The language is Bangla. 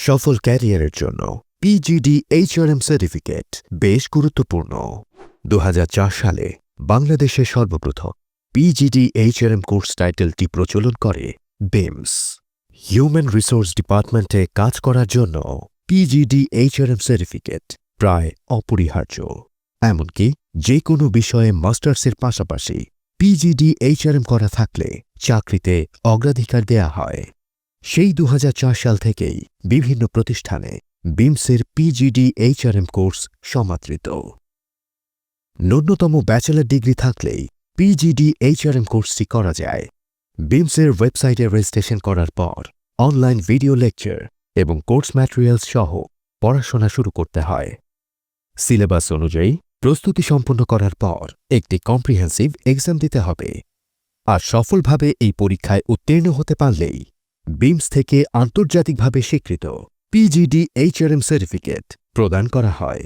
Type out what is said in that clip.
সফল ক্যারিয়ারের জন্য পিজিডি এইচআরএম সার্টিফিকেট বেশ গুরুত্বপূর্ণ। 2004 সালে বাংলাদেশে সর্বপ্রথম পিজিডি এইচআরএম কোর্স টাইটেলটি প্রচলন করে বিমস। হিউম্যান রিসোর্স ডিপার্টমেন্টে কাজ করার জন্য পিজিডি এইচআরএম সার্টিফিকেট প্রায় অপরিহার্য। এমনকি যে কোনো বিষয়ে মাস্টার্সের পাশাপাশি পিজিডি এইচআরএম করা থাকলে চাকরিতে অগ্রাধিকার দেয়া হয়। সেই 2004 সাল থেকেই বিভিন্ন প্রতিষ্ঠানে বিমসের পিজিডি এইচআরএম কোর্স সমাদৃত। ন্যূনতম ব্যাচেলর ডিগ্রি থাকলেই পিজিডি এইচআরএম কোর্সটি করা যায়। বিমসের ওয়েবসাইটে রেজিস্ট্রেশন করার পর অনলাইন ভিডিও লেকচার এবং কোর্স ম্যাটেরিয়ালস সহ পড়াশোনা শুরু করতে হয়। সিলেবাস অনুযায়ী প্রস্তুতি সম্পন্ন করার পর একটি কম্প্রিহেন্সিভ এক্সাম দিতে হবে। আর সফলভাবে এই পরীক্ষায় উত্তীর্ণ হতে পারলেই বিমস থেকে আন্তর্জাতিকভাবে স্বীকৃত পিজিডি এইচআরএম সার্টিফিকেট প্রদান করা হয়।